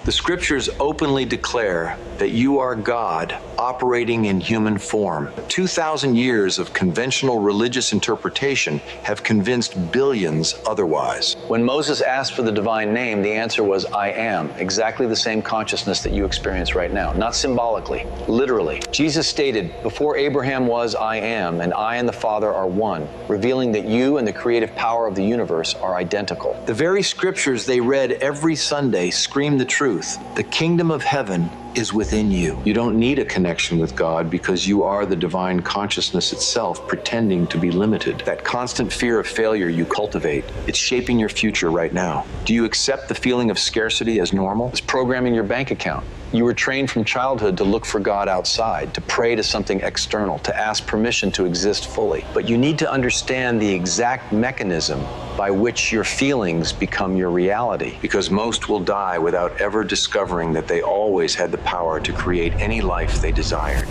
The scriptures openly declare that you are God operating in human form. 2,000 years of conventional religious interpretation have convinced billions otherwise. When Moses asked for the divine name, the answer was, I am, exactly the same consciousness that you experience right now, not symbolically, literally. Jesus stated, before Abraham was, I am, and I and the Father are one, revealing that you and the creative power of the universe are identical. The very scriptures they read every Sunday scream the truth. The kingdom of heaven is within you. You don't need a connection with God because you are the divine consciousness itself pretending to be limited. That constant fear of failure you cultivate, it's shaping your future right now. Do you accept the feeling of scarcity as normal? It's programming your bank account. You were trained from childhood to look for God outside, to pray to something external, to ask permission to exist fully. But you need to understand the exact mechanism by which your feelings become your reality, because most will die without ever discovering that they always had the power to create any life they desired.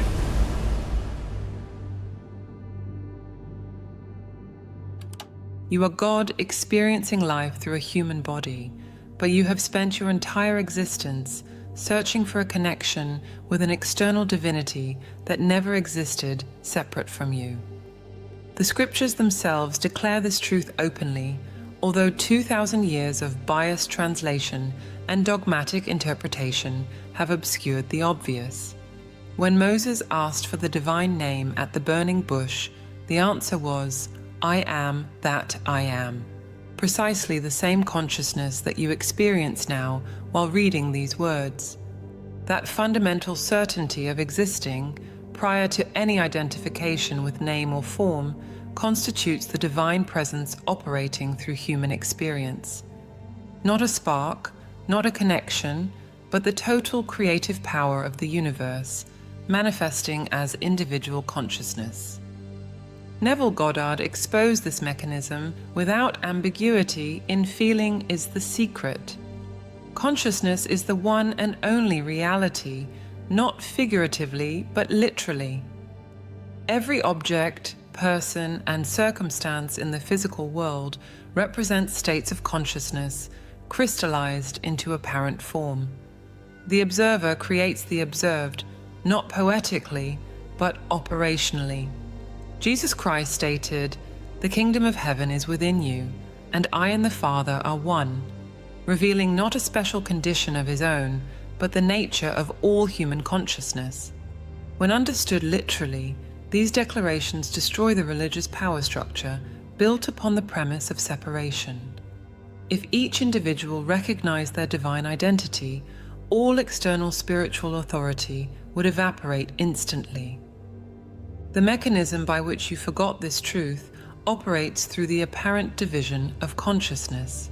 You are God experiencing life through a human body, but you have spent your entire existence searching for a connection with an external divinity that never existed separate from you. The scriptures themselves declare this truth openly, although 2,000 years of biased translation and dogmatic interpretation have obscured the obvious. When Moses asked for the divine name at the burning bush, the answer was, I am that I am. Precisely the same consciousness that you experience now while reading these words. That fundamental certainty of existing, prior to any identification with name or form, constitutes the divine presence operating through human experience. Not a spark, not a connection, but the total creative power of the universe, manifesting as individual consciousness. Neville Goddard exposed this mechanism without ambiguity in Feeling is the Secret. Consciousness is the one and only reality, not figuratively, but literally. Every object, person, and circumstance in the physical world represents states of consciousness, crystallized into apparent form. The observer creates the observed, not poetically, but operationally. Jesus Christ stated, "The kingdom of heaven is within you, and I and the Father are one," revealing not a special condition of his own, but the nature of all human consciousness. When understood literally, these declarations destroy the religious power structure built upon the premise of separation. If each individual recognized their divine identity, all external spiritual authority would evaporate instantly. The mechanism by which you forgot this truth operates through the apparent division of consciousness.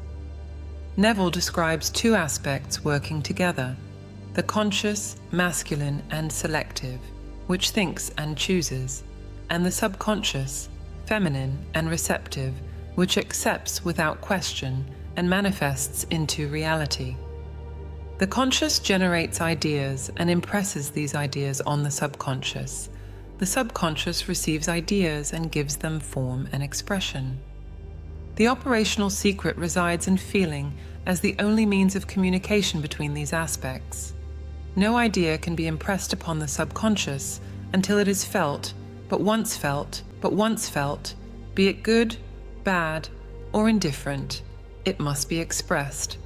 Neville describes two aspects working together: the conscious, masculine and selective, which thinks and chooses, and the subconscious, feminine and receptive, which accepts without question and manifests into reality. The conscious generates ideas and impresses these ideas on the subconscious. The subconscious receives ideas and gives them form and expression. The operational secret resides in feeling as the only means of communication between these aspects. No idea can be impressed upon the subconscious until it is felt, but once felt, be it good, bad, or indifferent, it must be expressed.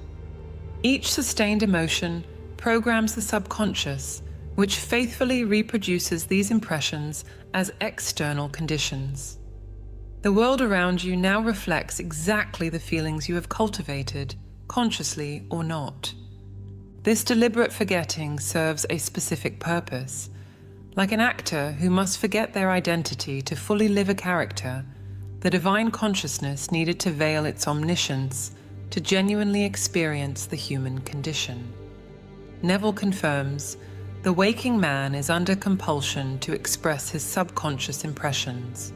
Each sustained emotion programs the subconscious, which faithfully reproduces these impressions as external conditions. The world around you now reflects exactly the feelings you have cultivated, consciously or not. This deliberate forgetting serves a specific purpose. Like an actor who must forget their identity to fully live a character, the divine consciousness needed to veil its omniscience to genuinely experience the human condition. Neville confirms, the waking man is under compulsion to express his subconscious impressions.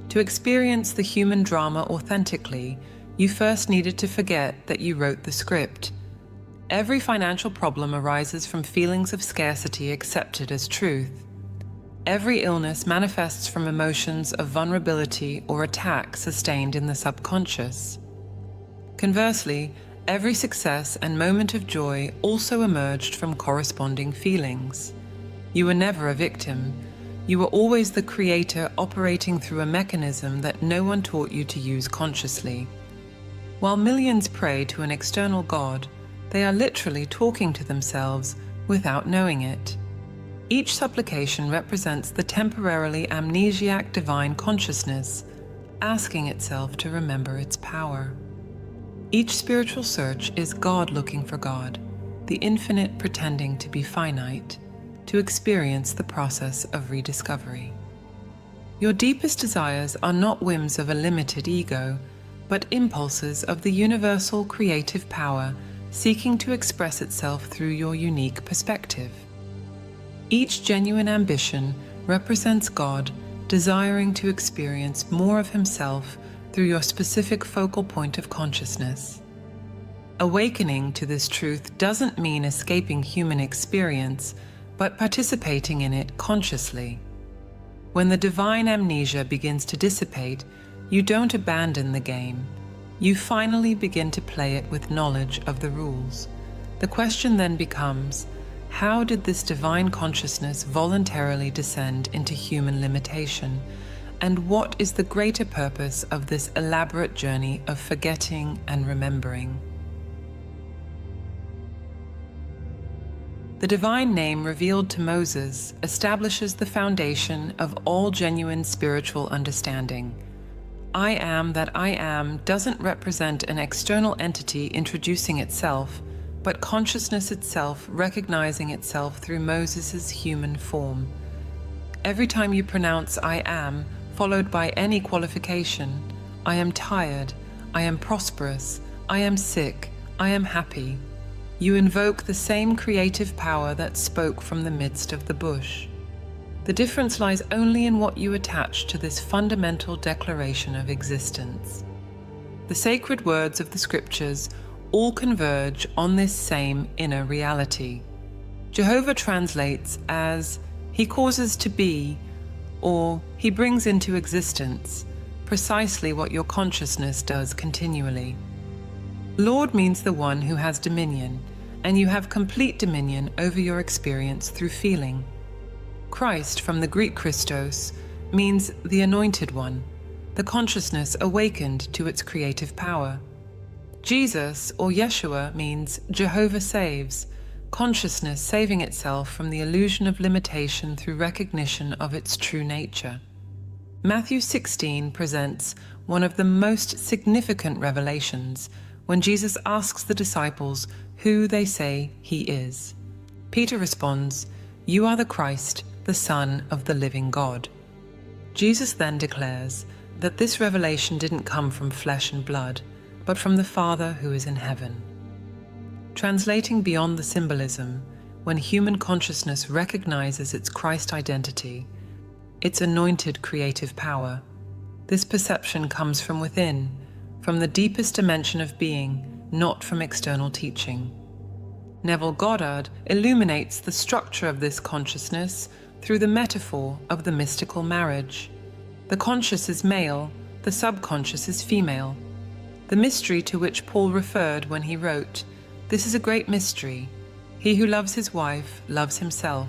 To experience the human drama authentically, you first needed to forget that you wrote the script. Every financial problem arises from feelings of scarcity accepted as truth. Every illness manifests from emotions of vulnerability or attack sustained in the subconscious. Conversely, Every success and moment of joy also emerged from corresponding feelings. You were never a victim. You were always the creator operating through a mechanism that no one taught you to use consciously. While millions pray to an external God, they are literally talking to themselves without knowing it. Each supplication represents the temporarily amnesiac divine consciousness, asking itself to remember its power. Each spiritual search is God looking for God, the infinite pretending to be finite, to experience the process of rediscovery. Your deepest desires are not whims of a limited ego, but impulses of the universal creative power seeking to express itself through your unique perspective. Each genuine ambition represents God desiring to experience more of Himself through your specific focal point of consciousness. Awakening to this truth doesn't mean escaping human experience, but participating in it consciously. When the divine amnesia begins to dissipate, you don't abandon the game. You finally begin to play it with knowledge of the rules. The question then becomes, how did this divine consciousness voluntarily descend into human limitation? And what is the greater purpose of this elaborate journey of forgetting and remembering? The divine name revealed to Moses establishes the foundation of all genuine spiritual understanding. I am that I am doesn't represent an external entity introducing itself, but consciousness itself recognizing itself through Moses' human form. Every time you pronounce I am, followed by any qualification, I am tired, I am prosperous, I am sick, I am happy, you invoke the same creative power that spoke from the midst of the bush. The difference lies only in what you attach to this fundamental declaration of existence. The sacred words of the scriptures all converge on this same inner reality. Jehovah translates as, He causes to be, or He brings into existence, precisely what your consciousness does continually. Lord means the one who has dominion, and you have complete dominion over your experience through feeling. Christ, from the Greek Christos, means the Anointed One, the consciousness awakened to its creative power. Jesus, or Yeshua, means Jehovah saves, consciousness saving itself from the illusion of limitation through recognition of its true nature. Matthew 16 presents one of the most significant revelations when Jesus asks the disciples who they say He is. Peter responds, You are the Christ, the Son of the living God. Jesus then declares that this revelation didn't come from flesh and blood, but from the Father who is in heaven. Translating beyond the symbolism, when human consciousness recognizes its Christ identity, its anointed creative power, this perception comes from within, from the deepest dimension of being, not from external teaching. Neville Goddard illuminates the structure of this consciousness through the metaphor of the mystical marriage. The conscious is male, the subconscious is female. The mystery to which Paul referred when he wrote, This is a great mystery. He who loves his wife loves himself,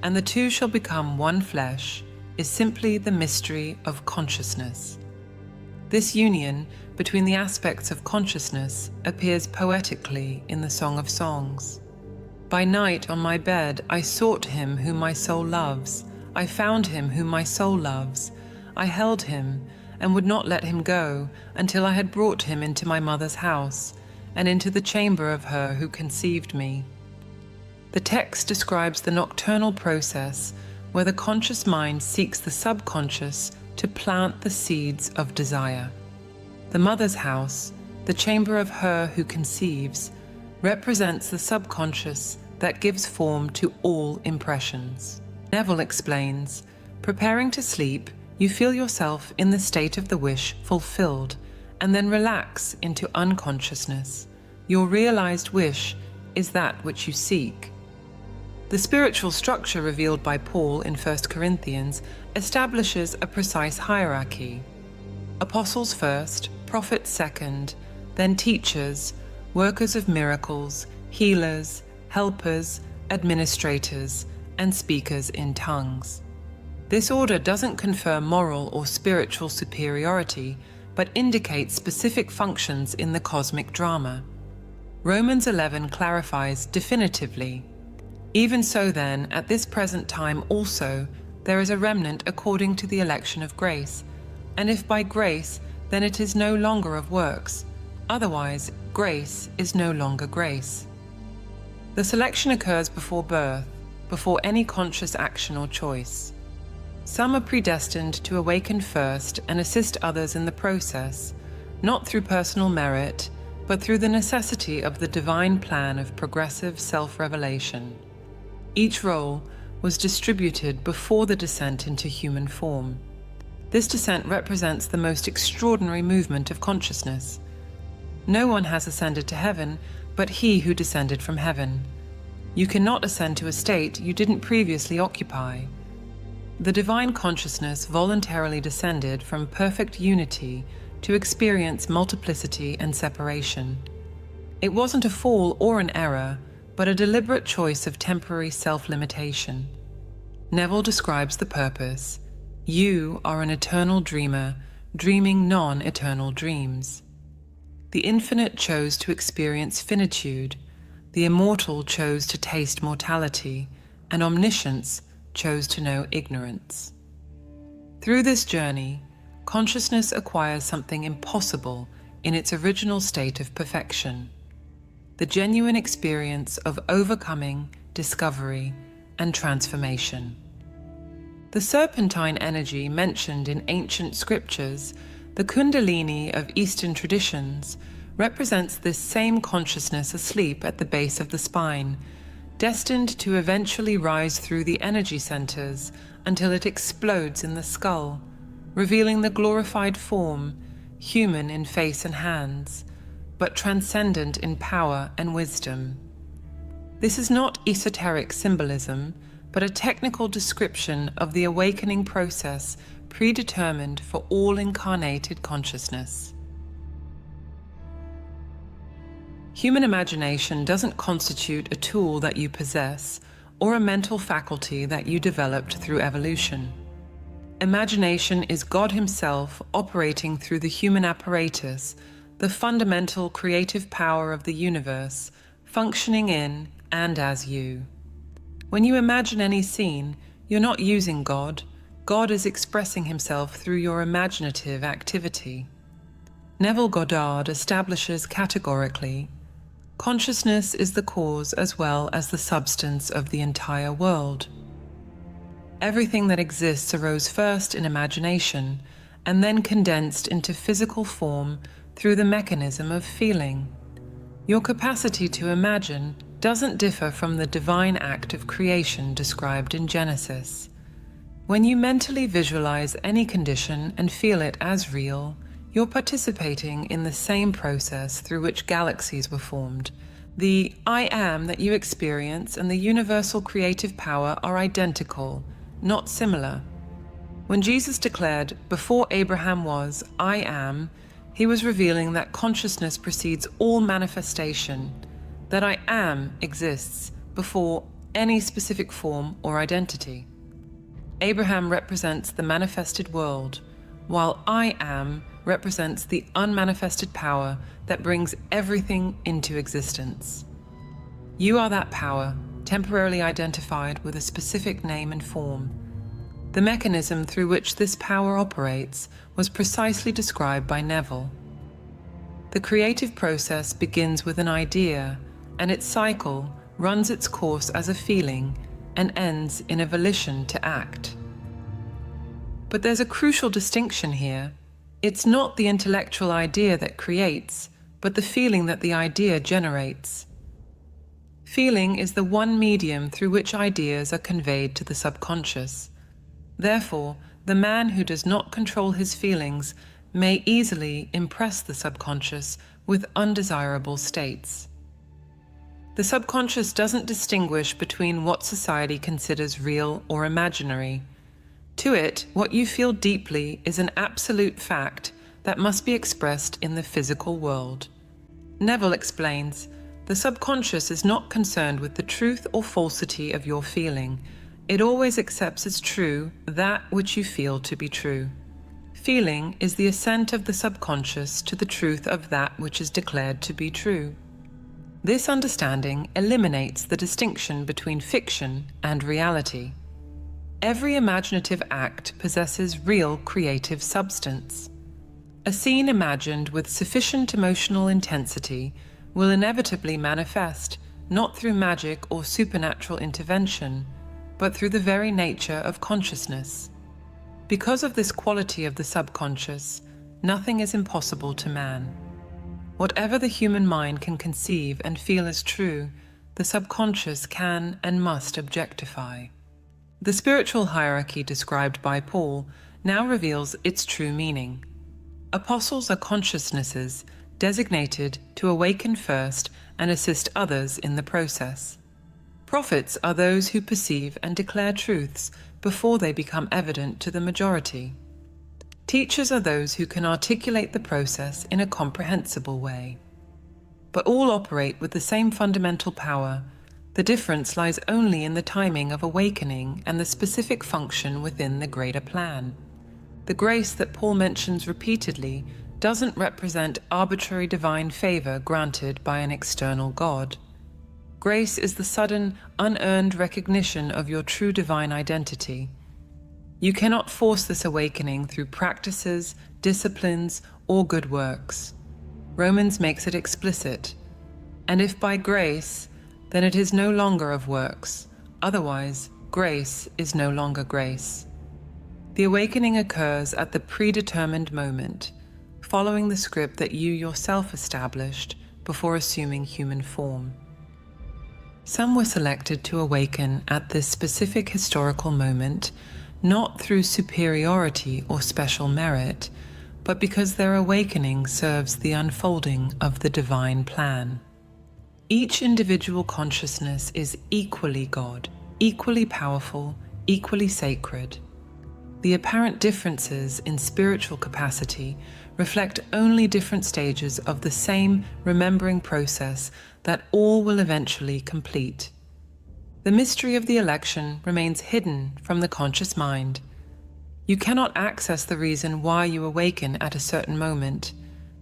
and the two shall become one flesh, is simply the mystery of consciousness. This union between the aspects of consciousness appears poetically in the Song of Songs. By night on my bed I sought him whom my soul loves. I found him whom my soul loves. I held him and would not let him go until I had brought him into my mother's house and into the chamber of her who conceived me. The text describes the nocturnal process where the conscious mind seeks the subconscious to plant the seeds of desire. The mother's house, the chamber of her who conceives, represents the subconscious that gives form to all impressions. Neville explains, preparing to sleep, you feel yourself in the state of the wish fulfilled, and then relax into unconsciousness. Your realized wish is that which you seek. The spiritual structure revealed by Paul in 1 Corinthians establishes a precise hierarchy. Apostles first, prophets second, then teachers, workers of miracles, healers, helpers, administrators, and speakers in tongues. This order doesn't confer moral or spiritual superiority, but indicates specific functions in the cosmic drama. Romans 11 clarifies definitively, "Even so then, at this present time also, there is a remnant according to the election of grace. And if by grace, then it is no longer of works. Otherwise, grace is no longer grace." The selection occurs before birth, before any conscious action or choice. Some are predestined to awaken first and assist others in the process, not through personal merit, but through the necessity of the divine plan of progressive self-revelation. Each role was distributed before the descent into human form. This descent represents the most extraordinary movement of consciousness. No one has ascended to heaven but he who descended from heaven. You cannot ascend to a state you didn't previously occupy. The divine consciousness voluntarily descended from perfect unity to experience multiplicity and separation. It wasn't a fall or an error, but a deliberate choice of temporary self-limitation. Neville describes the purpose. You are an eternal dreamer, dreaming non-eternal dreams. The infinite chose to experience finitude, the immortal chose to taste mortality, and omniscience chose to know ignorance. Through this journey, consciousness acquires something impossible in its original state of perfection: the genuine experience of overcoming, discovery, and transformation. The serpentine energy mentioned in ancient scriptures, the Kundalini of Eastern traditions, represents this same consciousness asleep at the base of the spine, destined to eventually rise through the energy centers until it explodes in the skull, revealing the glorified form, human in face and hands, but transcendent in power and wisdom. This is not esoteric symbolism, but a technical description of the awakening process predetermined for all incarnated consciousness. Human imagination doesn't constitute a tool that you possess or a mental faculty that you developed through evolution. Imagination is God Himself operating through the human apparatus, the fundamental creative power of the universe, functioning in and as you. When you imagine any scene, you're not using God. God is expressing Himself through your imaginative activity. Neville Goddard establishes categorically, consciousness is the cause as well as the substance of the entire world. Everything that exists arose first in imagination and then condensed into physical form through the mechanism of feeling. Your capacity to imagine doesn't differ from the divine act of creation described in Genesis. When you mentally visualize any condition and feel it as real, you're participating in the same process through which galaxies were formed. The I am that you experience and the universal creative power are identical, not similar. When Jesus declared, "Before Abraham was, I am," He was revealing that consciousness precedes all manifestation, that I am exists before any specific form or identity. Abraham represents the manifested world, while I am represents the unmanifested power that brings everything into existence. You are that power, temporarily identified with a specific name and form. The mechanism through which this power operates was precisely described by Neville. The creative process begins with an idea, and its cycle runs its course as a feeling and ends in a volition to act. But there's a crucial distinction here. It's not the intellectual idea that creates, but the feeling that the idea generates. Feeling is the one medium through which ideas are conveyed to the subconscious. Therefore, the man who does not control his feelings may easily impress the subconscious with undesirable states. The subconscious doesn't distinguish between what society considers real or imaginary. To it, what you feel deeply is an absolute fact that must be expressed in the physical world. Neville explains, the subconscious is not concerned with the truth or falsity of your feeling. It always accepts as true that which you feel to be true. Feeling is the assent of the subconscious to the truth of that which is declared to be true. This understanding eliminates the distinction between fiction and reality. Every imaginative act possesses real creative substance. A scene imagined with sufficient emotional intensity will inevitably manifest not through magic or supernatural intervention, but through the very nature of consciousness. Because of this quality of the subconscious, nothing is impossible to man. Whatever the human mind can conceive and feel as true, the subconscious can and must objectify. The spiritual hierarchy described by Paul now reveals its true meaning. Apostles are consciousnesses designated to awaken first and assist others in the process. Prophets are those who perceive and declare truths before they become evident to the majority. Teachers are those who can articulate the process in a comprehensible way. But all operate with the same fundamental power. The difference lies only in the timing of awakening and the specific function within the greater plan. The grace that Paul mentions repeatedly doesn't represent arbitrary divine favor granted by an external God. Grace is the sudden, unearned recognition of your true divine identity. You cannot force this awakening through practices, disciplines, or good works. Romans makes it explicit. And if by grace, then it is no longer of works. Otherwise, grace is no longer grace. The awakening occurs at the predetermined moment, following the script that you yourself established before assuming human form. Some were selected to awaken at this specific historical moment, not through superiority or special merit, but because their awakening serves the unfolding of the divine plan. Each individual consciousness is equally God, equally powerful, equally sacred. The apparent differences in spiritual capacity reflect only different stages of the same remembering process that all will eventually complete. The mystery of the election remains hidden from the conscious mind. You cannot access the reason why you awaken at a certain moment,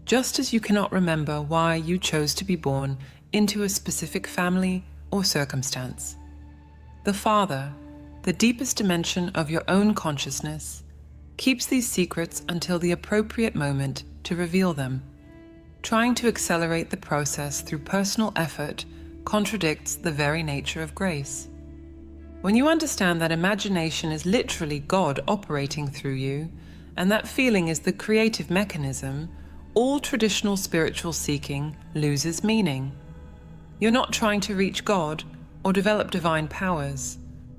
just as you cannot remember why you chose to be born into a specific family or circumstance. The Father, the deepest dimension of your own consciousness, keeps these secrets until the appropriate moment to reveal them. Trying to accelerate the process through personal effort contradicts the very nature of grace. When you understand that imagination is literally God operating through you, and that feeling is the creative mechanism, all traditional spiritual seeking loses meaning. You're not trying to reach God or develop divine powers.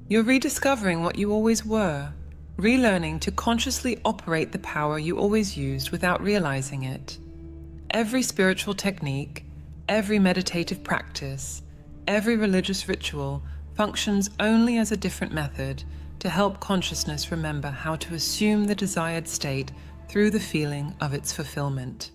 You're rediscovering what you always were, relearning to consciously operate the power you always used without realizing it. Every spiritual technique, every meditative practice, every religious ritual functions only as a different method to help consciousness remember how to assume the desired state through the feeling of its fulfillment.